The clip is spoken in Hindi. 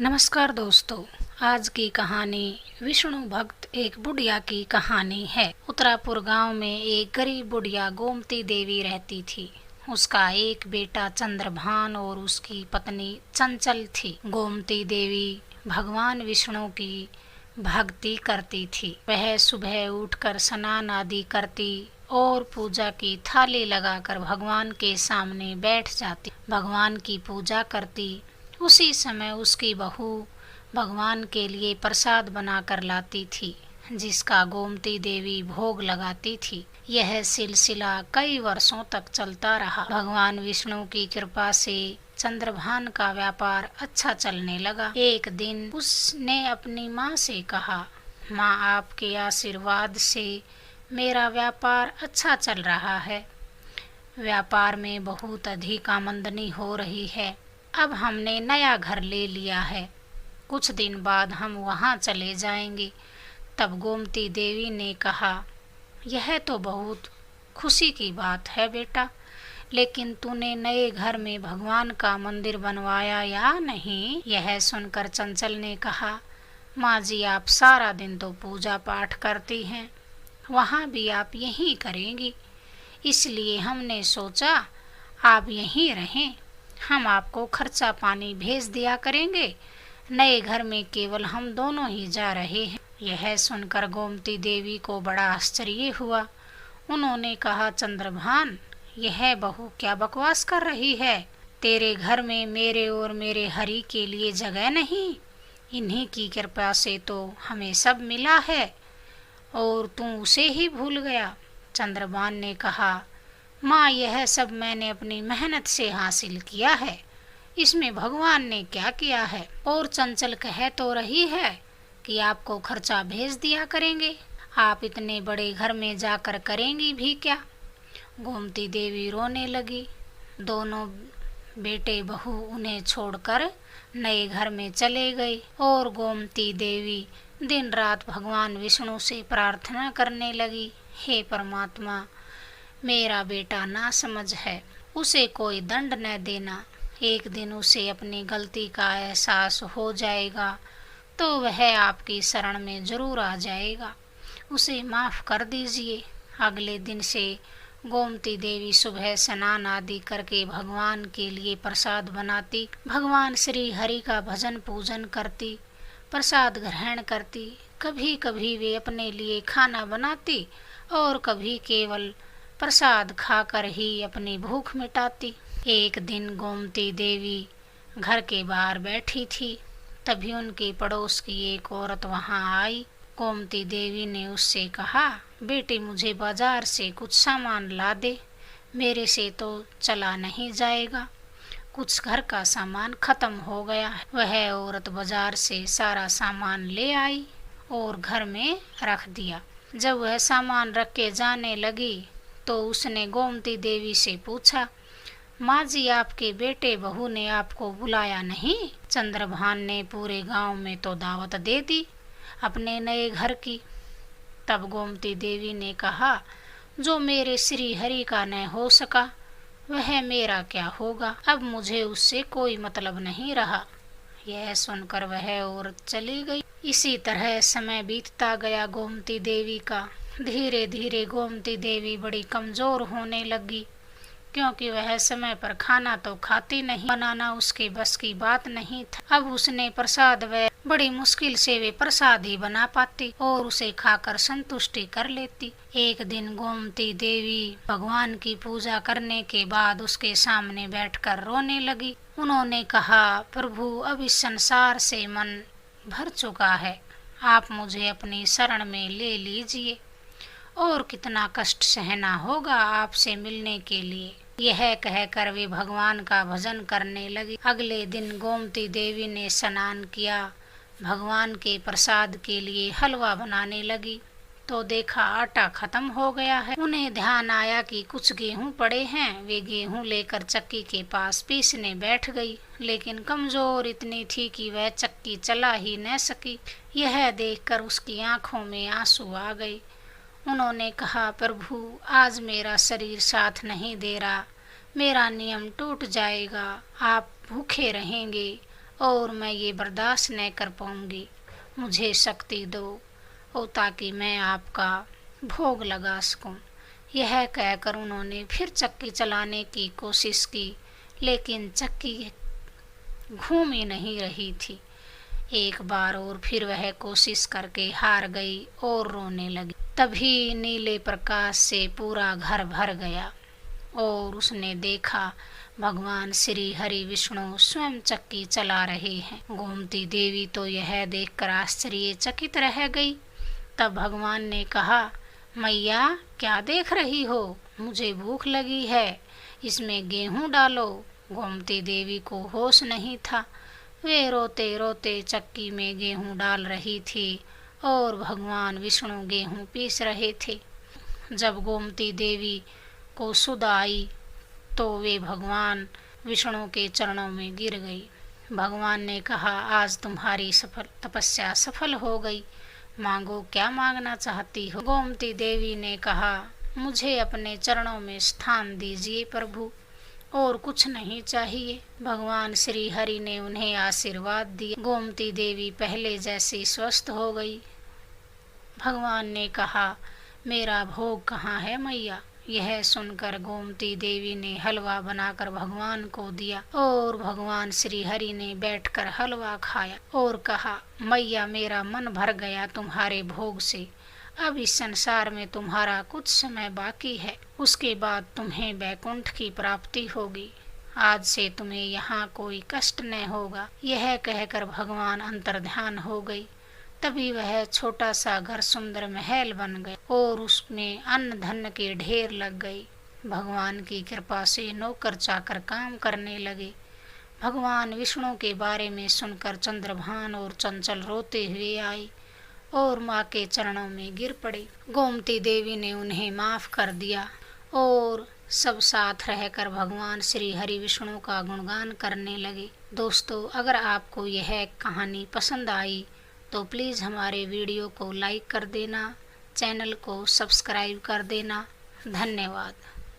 नमस्कार दोस्तों। आज की कहानी विष्णु भक्त एक बुढ़िया की कहानी है। उत्तरापुर गांव में एक गरीब बुढ़िया गोमती देवी रहती थी। उसका एक बेटा चंद्रभान और उसकी पत्नी चंचल थी। गोमती देवी भगवान विष्णु की भक्ति करती थी। वह सुबह उठकर स्नान आदि करती और पूजा की थाली लगाकर भगवान के सामने बैठ जाती। भगवान की पूजा करती। उसी समय उसकी बहू भगवान के लिए प्रसाद बनाकर लाती थी, जिसका गोमती देवी भोग लगाती थी। यह सिलसिला कई वर्षों तक चलता रहा। भगवान विष्णु की कृपा से चंद्रभान का व्यापार अच्छा चलने लगा। एक दिन उसने अपनी माँ से कहा, माँ, आपके आशीर्वाद से मेरा व्यापार अच्छा चल रहा है। व्यापार में बहुत अधिक आमदनी हो रही है। अब हमने नया घर ले लिया है। कुछ दिन बाद हम वहाँ चले जाएंगे। तब गोमती देवी ने कहा, यह तो बहुत खुशी की बात है बेटा, लेकिन तूने नए घर में भगवान का मंदिर बनवाया या नहीं? यह सुनकर चंचल ने कहा, माँ जी, आप सारा दिन तो पूजा पाठ करती हैं, वहाँ भी आप यहीं करेंगी, इसलिए हमने सोचा आप यहीं रहें। हम आपको खर्चा पानी भेज दिया करेंगे। नए घर में केवल हम दोनों ही जा रहे हैं। यह सुनकर गोमती देवी को बड़ा आश्चर्य हुआ। उन्होंने कहा, चंद्रभान, यह बहू क्या बकवास कर रही है? तेरे घर में मेरे और मेरे हरि के लिए जगह नहीं। इन्हीं की कृपा से तो हमें सब मिला है और तू उसे ही भूल गया। चंद्रभान ने कहा, माँ, यह सब मैंने अपनी मेहनत से हासिल किया है, इसमें भगवान ने क्या किया है? और चंचल कह तो रही है कि आपको खर्चा भेज दिया करेंगे, आप इतने बड़े घर में जाकर करेंगी भी क्या? गोमती देवी रोने लगी। दोनों बेटे बहू उन्हें छोड़कर नए घर में चले गए और गोमती देवी दिन रात भगवान विष्णु से प्रार्थना करने लगी, हे परमात्मा, मेरा बेटा ना समझ है, उसे कोई दंड न देना। एक दिन उसे अपनी गलती का एहसास हो जाएगा तो वह आपकी शरण में जरूर आ जाएगा, उसे माफ़ कर दीजिए। अगले दिन से गोमती देवी सुबह स्नान आदि करके भगवान के लिए प्रसाद बनाती, भगवान श्री हरि का भजन पूजन करती, प्रसाद ग्रहण करती। कभी कभी वे अपने लिए खाना बनाती और कभी केवल प्रसाद खाकर ही अपनी भूख मिटाती। एक दिन गोमती देवी घर के बाहर बैठी थी, तभी उनके पड़ोस की एक औरत वहां आई। गोमती देवी ने उससे कहा, बेटी, मुझे बाजार से कुछ सामान ला दे, मेरे से तो चला नहीं जाएगा, कुछ घर का सामान खत्म हो गया है। वह औरत बाजार से सारा सामान ले आई और घर में रख दिया। जब वह सामान रख के जाने लगी तो उसने गोमती देवी से पूछा, माँ जी, आपके बेटे बहू ने आपको बुलाया नहीं? चंद्रभान ने पूरे गांव में तो दावत दे दी अपने नए घर की। तब गोमती देवी ने कहा, जो मेरे श्री हरि का न हो सका वह मेरा क्या होगा, अब मुझे उससे कोई मतलब नहीं रहा। यह सुनकर वह औरत चली गई। इसी तरह समय बीतता गया गोमती देवी का। धीरे धीरे गोमती देवी बड़ी कमजोर होने लगी, क्योंकि वह समय पर खाना तो खाती नहीं, बनाना उसके बस की बात नहीं था। अब उसने प्रसाद व बड़ी मुश्किल से वे प्रसाद ही बना पाती और उसे खाकर संतुष्टि कर लेती। एक दिन गोमती देवी भगवान की पूजा करने के बाद उसके सामने बैठकर रोने लगी। उन्होंने कहा, प्रभु, अब इस संसार से मन भर चुका है, आप मुझे अपनी शरण में ले लीजिए, और कितना कष्ट सहना होगा आपसे मिलने के लिए। यह कहकर वे भगवान का भजन करने लगी। अगले दिन गोमती देवी ने स्नान किया, भगवान के प्रसाद के लिए हलवा बनाने लगी तो देखा आटा खत्म हो गया है। उन्हें ध्यान आया कि कुछ गेहूं पड़े हैं। वे गेहूं लेकर चक्की के पास पीसने बैठ गई, लेकिन कमजोर इतनी थी कि वह चक्की चला ही न सकी। यह देखकर उसकी आंखों में आंसू आ गए। उन्होंने कहा, प्रभु, आज मेरा शरीर साथ नहीं दे रहा, मेरा नियम टूट जाएगा, आप भूखे रहेंगे और मैं ये बर्दाश्त न कर पाऊंगी। मुझे शक्ति दो और ताकि मैं आपका भोग लगा सकूं। यह कहकर उन्होंने फिर चक्की चलाने की कोशिश की, लेकिन चक्की घूम ही नहीं रही थी। एक बार और फिर वह कोशिश करके हार गई और रोने लगी। तभी नीले प्रकाश से पूरा घर भर गया और उसने देखा भगवान श्री हरि विष्णु स्वयं चक्की चला रहे हैं। गोमती देवी तो यह देखकर आश्चर्यचकित रह गई। तब भगवान ने कहा, मैया क्या देख रही हो? मुझे भूख लगी है, इसमें गेहूं डालो। गोमती देवी को होश नहीं था। वे रोते रोते चक्की में गेहूं डाल रही थी और भगवान विष्णु गेहूं पीस रहे थे। जब गोमती देवी को सुध आई तो वे भगवान विष्णु के चरणों में गिर गई। भगवान ने कहा, आज तुम्हारी तपस्या सफल हो गई। मांगो, क्या मांगना चाहती हो? गोमती देवी ने कहा, मुझे अपने चरणों में स्थान दीजिए प्रभु, और कुछ नहीं चाहिए। भगवान श्री हरि ने उन्हें आशीर्वाद दिया। गोमती देवी पहले जैसी स्वस्थ हो गई। भगवान ने कहा, मेरा भोग कहाँ है मैया? यह सुनकर गोमती देवी ने हलवा बनाकर भगवान को दिया और भगवान श्री हरि ने बैठकर हलवा खाया और कहा, मैया मेरा मन भर गया तुम्हारे भोग से। अब इस संसार में तुम्हारा कुछ समय बाकी है, उसके बाद तुम्हें वैकुंठ की प्राप्ति होगी। आज से तुम्हें यहाँ कोई कष्ट न होगा। यह कहकर भगवान अंतर्ध्यान हो गई। तभी वह छोटा सा घर सुंदर महल बन गया और उसमें अन्न धन के ढेर लग गई। भगवान की कृपा से नौकर चाकर काम करने लगे। भगवान विष्णु के बारे में सुनकर चंद्रभान और चंचल रोते हुए आई और माँ के चरणों में गिर पड़े। गोमती देवी ने उन्हें माफ कर दिया और सब साथ रहकर भगवान श्री हरि विष्णु का गुणगान करने लगे। दोस्तों, अगर आपको यह कहानी पसंद आई तो प्लीज़ हमारे वीडियो को लाइक कर देना, चैनल को सब्सक्राइब कर देना। धन्यवाद।